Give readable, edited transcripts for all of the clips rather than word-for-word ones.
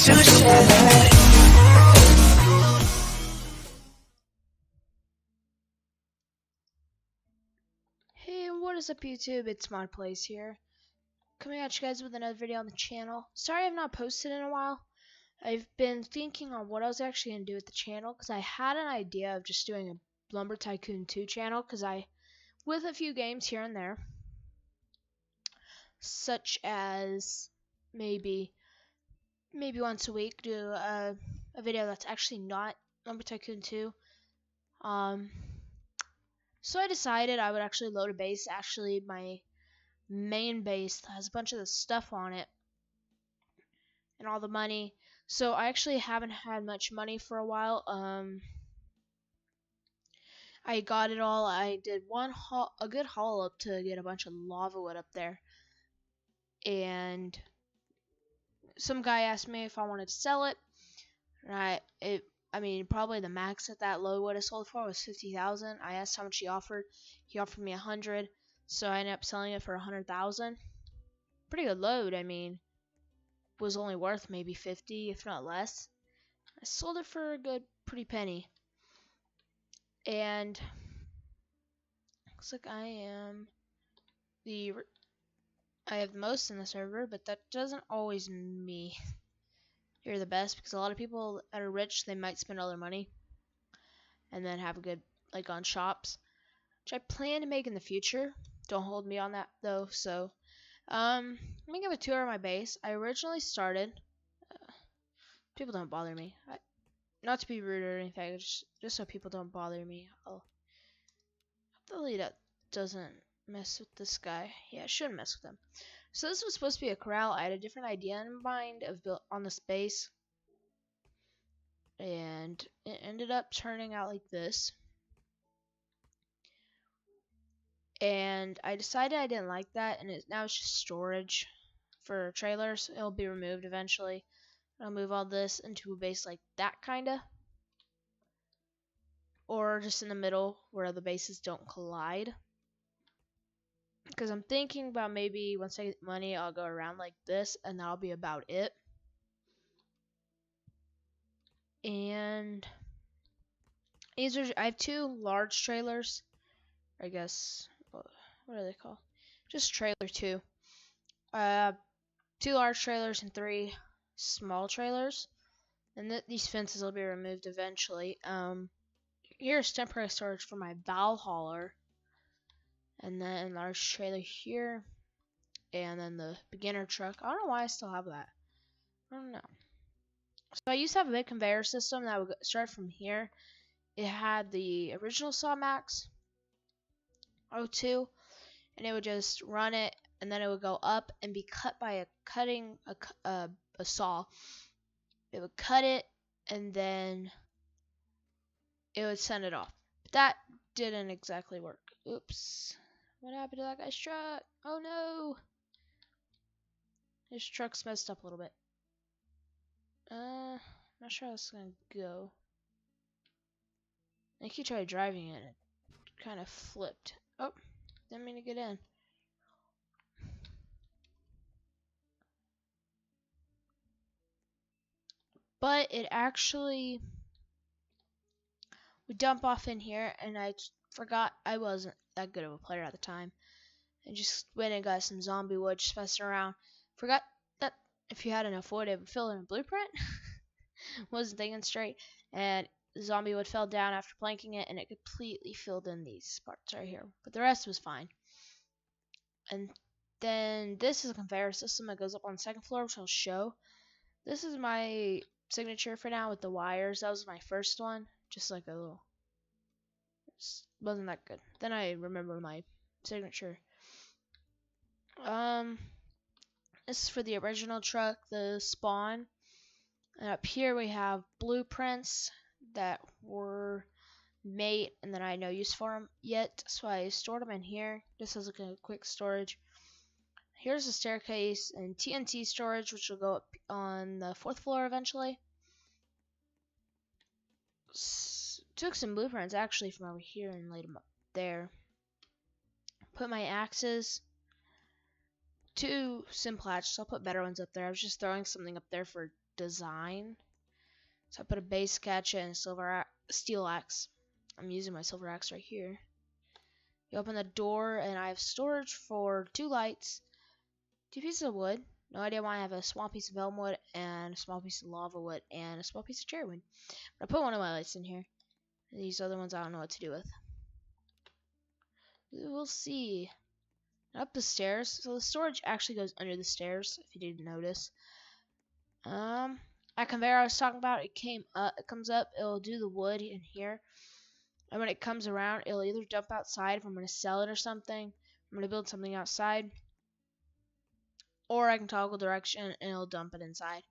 to share. Hey, what is up YouTube? It's ModPlays here, coming at you guys with another video on the channel. Sorry I've not posted in a while. I've been thinking on what I was actually going to do with the channel, because I had an idea of just doing a Lumber Tycoon 2 channel, with a few games here and there, such as maybe once a week do a video that's actually not Lumber Tycoon 2. So I decided I would actually load a base. Actually, my main base has a bunch of the stuff on it and all the money. So I actually haven't had much money for a while. I got it all. I did a good haul up to get a bunch of lava wood up there, and some guy asked me if I wanted to sell it. And I mean, probably the max that load would have sold for was 50,000. I asked how much he offered. He offered me 100, so I ended up selling it for 100,000. Pretty good load. I mean, was only worth maybe 50, if not less. I sold it for a good, pretty penny. And looks like I have the most in the server, but that doesn't always mean you're the best, because a lot of people that are rich, they might spend all their money and then have a good, like, on shops, which I plan to make in the future. Don't hold me on that though. So let me give a tour of my base. I originally started people don't bother me. Not to be rude or anything, just so people don't bother me. Hopefully that doesn't mess with this guy. Yeah, it shouldn't mess with him. So this was supposed to be a corral. I had a different idea in mind of built on this base, and it ended up turning out like this. And I decided I didn't like that, and now it's just storage for trailers. It'll be removed eventually. I'll move all this into a base like that, kinda, or just in the middle where the bases don't collide. Because I'm thinking about maybe once I get money, I'll go around like this, and that'll be about it. And I have two large trailers, I guess. What are they called? Just trailer 2. 2 large trailers and 3 small trailers. And these fences will be removed eventually. Here's temporary storage for my bow hauler. And then large trailer here. And then the beginner truck. I don't know why I still have that. I don't know. So I used to have a big conveyor system that would start from here. It had the original Sawmax 02, and it would just run it, and then it would go up and be cut by a saw. It would cut it, and then it would send it off. But that didn't exactly work. Oops. What happened to that guy's truck? Oh no! His truck's messed up a little bit. Not sure how this is gonna go. I think he tried driving it, and it kind of flipped. Oh, didn't mean to get in. But it actually would dump off in here, and I forgot I wasn't that good of a player at the time. I just went and got some zombie wood, just messing around. Forgot that if you had enough wood, it would fill in a blueprint. Wasn't thinking straight, and the zombie wood fell down after planking it, and it completely filled in these parts right here. But the rest was fine. And then this is a conveyor system that goes up on the second floor, which I'll show. This is my signature for now with the wires. That was my first one, just like a little. Wasn't that good. Then I remember my signature. This is for the original truck, the spawn. And up here we have blueprints that were made, and then I had no use for them yet, so I stored them in here just as a quick storage. Here's the staircase and TNT storage, which will go up on the 4th floor eventually. Took some blueprints actually from over here and laid them up there. Put my axes. 2 simple hatches. I'll put better ones up there. I was just throwing something up there for design. So I put a base hatchet and a steel axe. I'm using my silver axe right here. You open the door, and I have storage for 2 lights, 2 pieces of wood. No idea why I have a small piece of elm wood and a small piece of lava wood and a small piece of cherry wood. But I put one of my lights in here. These other ones I don't know what to do with. We'll see. Up the stairs. So the storage actually goes under the stairs, if you didn't notice. That conveyor I was talking about, it comes up, it'll do the wood in here. And when it comes around, it'll either dump outside if I'm going to sell it or something. I'm going to build something outside. Or I can toggle direction and it'll dump it inside.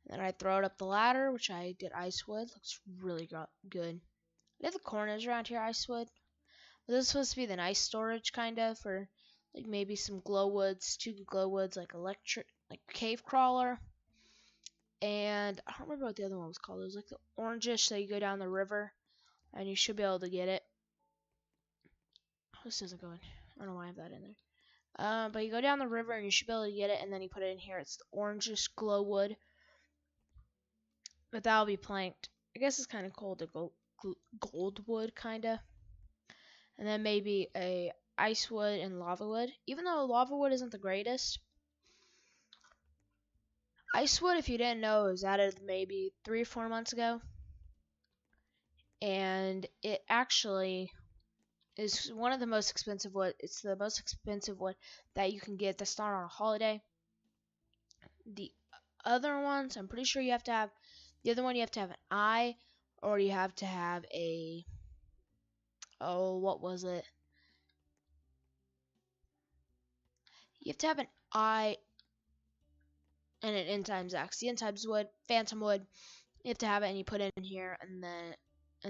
And then I throw it up the ladder, which I did ice wood. Looks really good. I have the corners around here ice wood. But this is supposed to be the nice storage kind of for like maybe some glow woods, 2 glow woods, like cave crawler. And I don't remember what the other one was called. It was like the orangish, so you go down the river and you should be able to get it. This isn't going. I don't know why I have that in there. But you go down the river and you should be able to get it, and then you put it in here. It's the orangish glow wood. But that'll be planked. I guess it's kind of called the gold wood, kind of. And then maybe a ice wood and lava wood. Even though lava wood isn't the greatest. Ice wood, if you didn't know, was added maybe 3 or 4 months ago. And it actually is one of the most expensive wood. It's the most expensive wood that you can get that's not on a holiday. The other ones, I'm pretty sure you have to have, the other one you have to have an eye, or you have to have a, what was it? You have to have an eye and an end times axe. The end times wood, phantom wood, you have to have it and you put it in here, and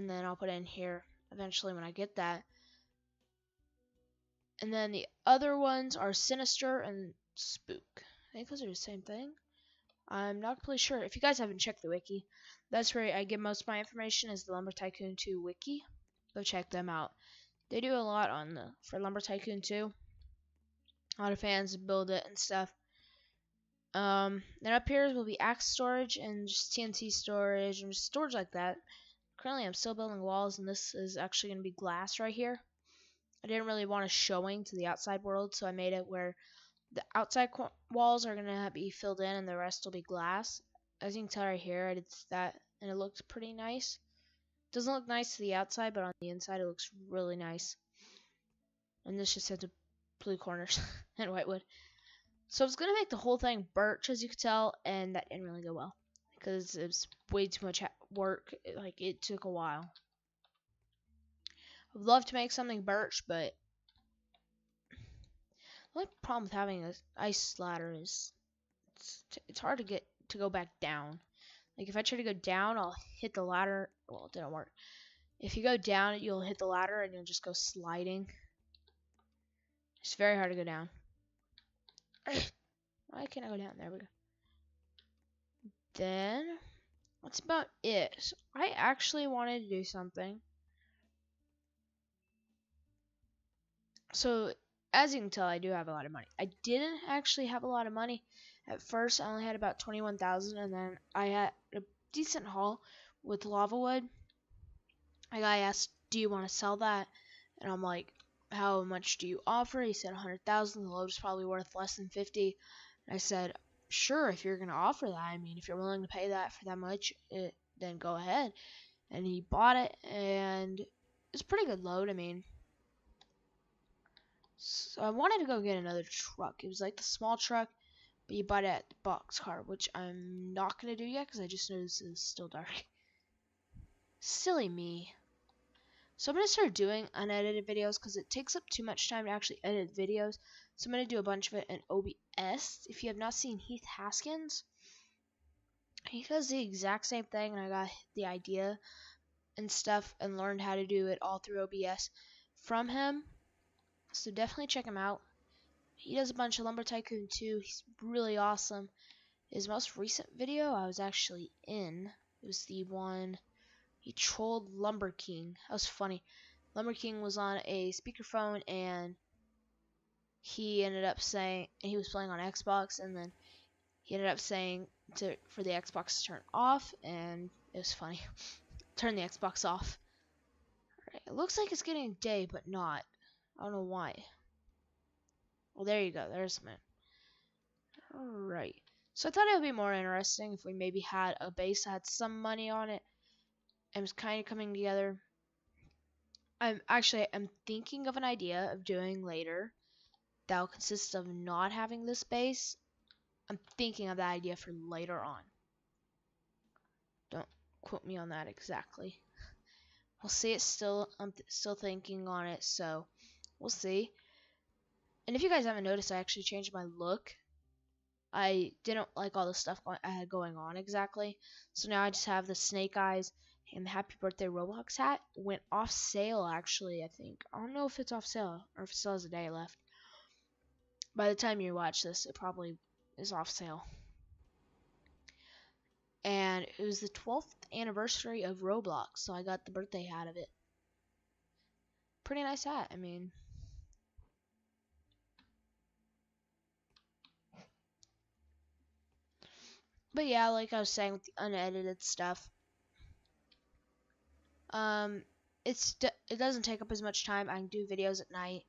then I'll put it in here eventually when I get that. And then the other ones are Sinister and Spook. I think those are the same thing. I'm not completely sure. If you guys haven't checked the wiki, that's where I get most of my information, is the Lumber Tycoon 2 wiki. Go check them out. They do a lot for Lumber Tycoon 2. A lot of fans build it and stuff. Then up here will be axe storage and just TNT storage and just storage like that. Currently I'm still building walls, and this is actually going to be glass right here. I didn't really want it showing to the outside world, so I made it where the outside walls are going to be filled in and the rest will be glass. As you can tell right here, I did that and it looks pretty nice. It doesn't look nice to the outside, but on the inside it looks really nice. And this just has the blue corners and white wood. So I was going to make the whole thing birch, as you could tell, and that didn't really go well because it was way too much work. It took a while. I would love to make something birch, but the only problem with having an ice ladder is it's hard to go back down. Like if I try to go down, I'll hit the ladder. Well, it didn't work. If you go down, you'll hit the ladder and you'll just go sliding. It's very hard to go down. Why can't I go down? There we go. Then that's about it. So I actually wanted to do something. So as you can tell, I do have a lot of money. I didn't actually have a lot of money. At first, I only had about 21,000, and then I had a decent haul with lava wood. A guy asked, "Do you want to sell that?" And I'm like, "How much do you offer?" He said 100,000. The load is probably worth less than 50. And I said, "Sure, if you're gonna offer that. I mean, if you're willing to pay that for that much, then go ahead." And he bought it, and it's a pretty good load. I mean. So I wanted to go get another truck. It was like the small truck, but you bought it at the boxcar, which I'm not going to do yet because I just noticed it's still dark. Silly me. So I'm going to start doing unedited videos because it takes up too much time to actually edit videos. So I'm going to do a bunch of it in OBS. If you have not seen Heath Haskins, he does the exact same thing, and I got the idea and stuff and learned how to do it all through OBS from him. So definitely check him out. He does a bunch of Lumber Tycoon too. He's really awesome. His most recent video I was actually in. It was the one he trolled Lumber King. That was funny. Lumber King was on a speakerphone and he ended up saying, and he was playing on Xbox, and then he ended up saying for the Xbox to turn off, and it was funny. Turn the Xbox off. Alright, it looks like it's getting day, but not. I don't know why. Well, there you go. There's something. Alright. So I thought it would be more interesting if we maybe had a base that had some money on it and was kind of coming together. I'm thinking of an idea of doing later that will consist of not having this base. I'm thinking of that idea for later on. Don't quote me on that exactly. We'll see. I'm still thinking on it, so we'll see. And if you guys haven't noticed, I actually changed my look. I didn't like all the stuff I had going on exactly, so now I just have the snake eyes and the Happy Birthday Roblox hat. Went off sale actually. I think I don't know if it's off sale or if it still has a day left. By the time you watch this, it probably is off sale. And it was the 12th anniversary of Roblox, so I got the birthday hat of it. Pretty nice hat, I mean. But yeah, like I was saying with the unedited stuff, it doesn't take up as much time. I can do videos at night,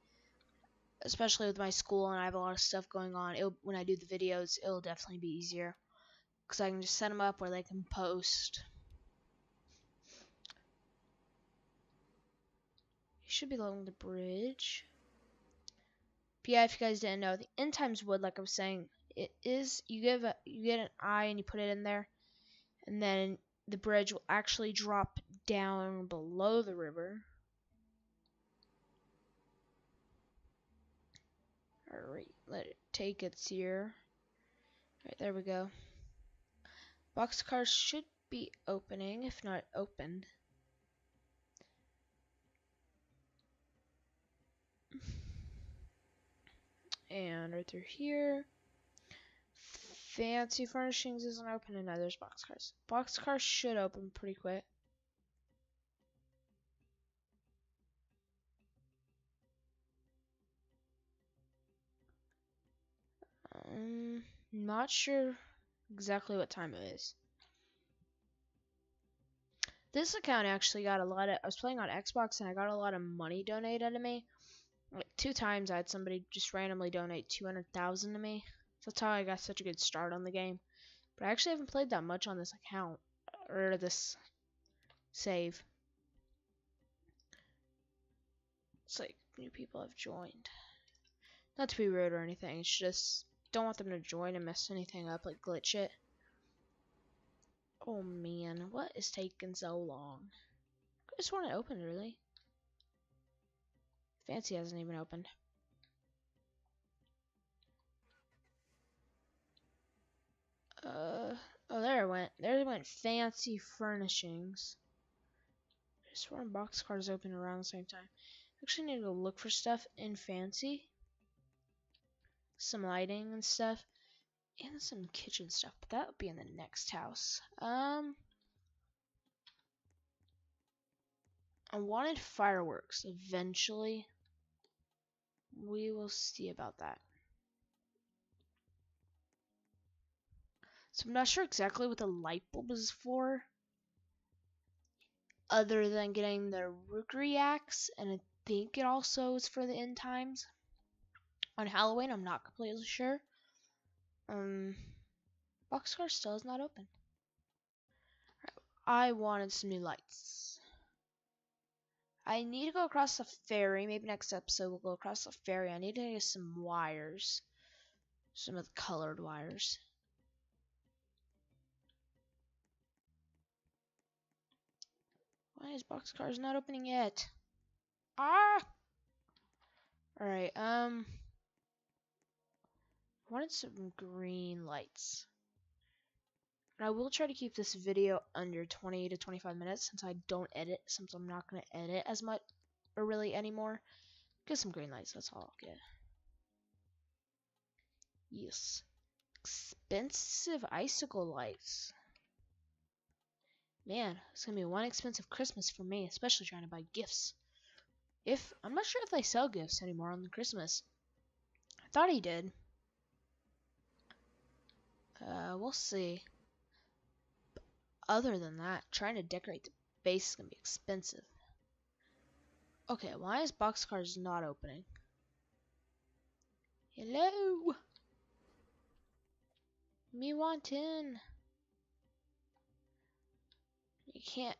especially with my school, and I have a lot of stuff going on. When I do the videos, it'll definitely be easier because I can just set them up where they can post. You should be along the bridge. But yeah, if you guys didn't know, the end times wood, like I was saying, it is you get an eye and you put it in there, and then the bridge will actually drop down below the river. Alright, let it take its here. Alright, there we go. Boxcars should be opening, if not opened. And right through here. Fancy furnishings isn't open, and neither is boxcars. Boxcars should open pretty quick. Not sure exactly what time it is. This account actually got a lot of. I was playing on Xbox and I got a lot of money donated to me. Like 2 times I had somebody just randomly donate 200,000 to me. So that's how I got such a good start on the game. But I actually haven't played that much on this account or this save. It's like new people have joined. Not to be rude or anything. It's just don't want them to join and mess anything up, like glitch it. Oh man, what is taking so long? I just want it open, really. Fancy hasn't even opened. Oh, there it went. There it went. Fancy furnishings. I swear boxcars open around the same time. Actually need to go look for stuff in fancy. Some lighting and stuff. And some kitchen stuff, but that would be in the next house. I wanted fireworks eventually. We will see about that. So I'm not sure exactly what the light bulb is for, other than getting the rookery axe, and I think it also is for the end times. On Halloween, I'm not completely sure. Boxcar still is not open. I wanted some new lights. I need to go across the ferry. Maybe next episode we'll go across the ferry. I need to get some wires. Some of the colored wires. Why is Boxcars not opening yet? Ah! Alright, I wanted some green lights. And I will try to keep this video under 20 to 25 minutes since I don't edit, since I'm not going to edit as much, or really anymore. Get some green lights, that's all I'll get. Yes. Expensive icicle lights. Man, it's going to be one expensive Christmas for me, especially trying to buy gifts. I'm not sure if they sell gifts anymore on Christmas. I thought he did. We'll see. Other than that, trying to decorate the base is gonna be expensive. Okay, why is boxcars not opening? Hello? Me want in. You can't.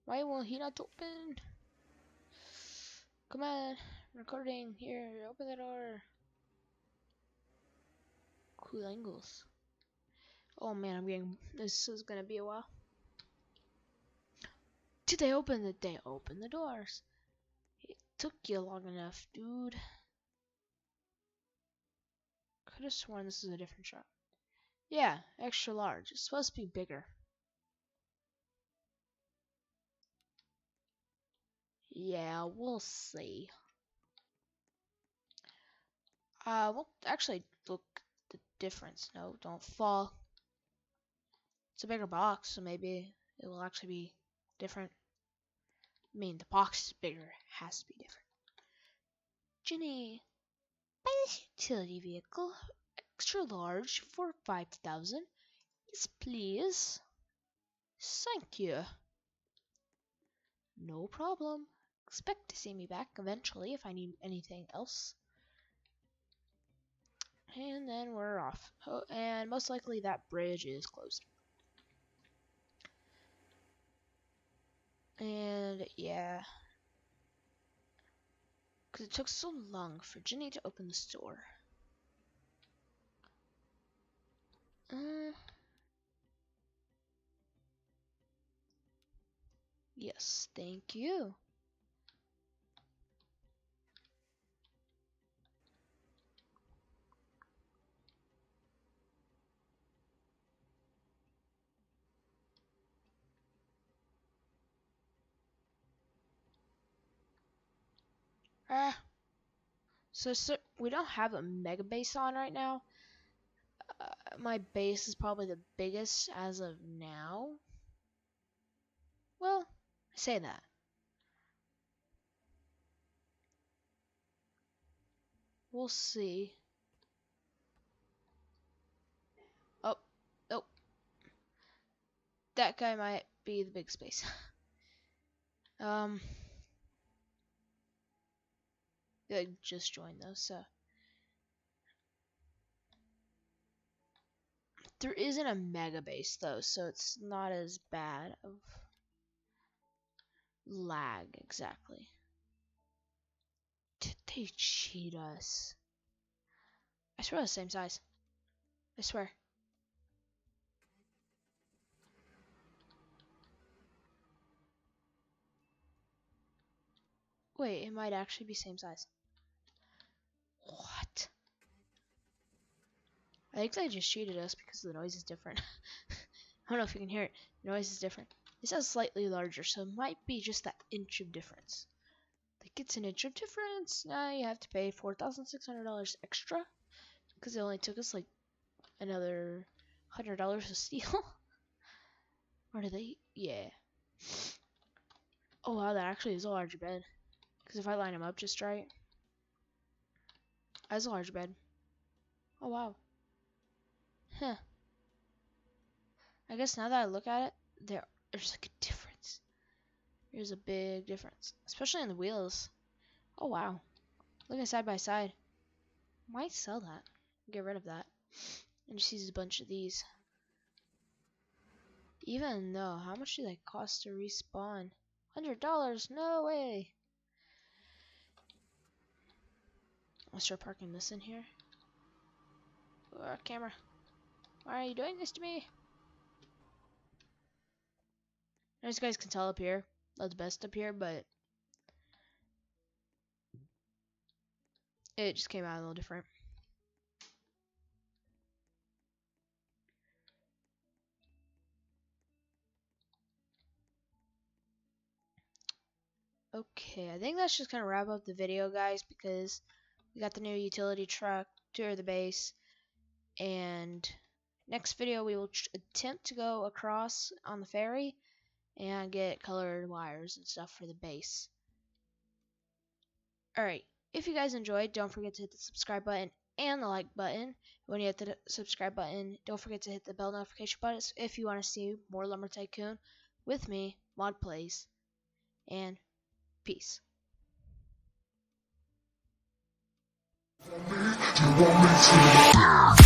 Why won't he not open? Come on, recording here. Open the door. Cool angles. Oh man, I'm getting. This is gonna be a while. Did they open it? They opened the doors. It took you long enough, dude. Could have sworn this is a different shot. Yeah, extra large. It's supposed to be bigger. Yeah, we'll see. We'll actually look the difference. No, don't fall. It's a bigger box, so maybe it will actually be different. I mean, the box is bigger. It has to be different. Ginny, buy this utility vehicle, extra large for 5,000. Yes, please. Thank you. No problem. Expect to see me back eventually if I need anything else. And then we're off. Oh, and most likely that bridge is closed. And yeah. Because it took so long for Ginny to open the store. Yes, thank you. So we don't have a mega base on right now. My base is probably the biggest as of now. Well, I say that. We'll see. Oh, oh. That guy might be the big space. They just joined though, so. There isn't a mega base though, so it's not as bad of lag exactly. Did they cheat us? I swear it's the same size. I swear. Wait, it might actually be same size. What? I think they just cheated us because the noise is different. I don't know if you can hear it. The noise is different. This is slightly larger, so it might be just that inch of difference. I think it's an inch of difference. Now you have to pay $4,600 extra because it only took us like another $100 to steal. Or did they? Yeah. Oh wow, that actually is a larger bed. Because if I line them up just right, that's a large bed. Oh wow. Huh. I guess now that I look at it, there's like a difference. There's a big difference, especially in the wheels. Oh wow. Look at side by side. Might sell that. Get rid of that. And just use a bunch of these. Even though, how much do they cost to respawn? $100? No way. I'll start parking this in here. Camera. Why are you doing this to me? As you guys can tell up here, that's best up here, but it just came out a little different. Okay, I think that's just gonna wrap up the video, guys, because we got the new utility truck, tour of the base, and next video we will attempt to go across on the ferry and get colored wires and stuff for the base. Alright, If you guys enjoyed, don't forget to hit the subscribe button and the like button. When you hit the subscribe button, don't forget to hit the bell notification button if you want to see more Lumber Tycoon with me, Mod Plays, and peace. You want me to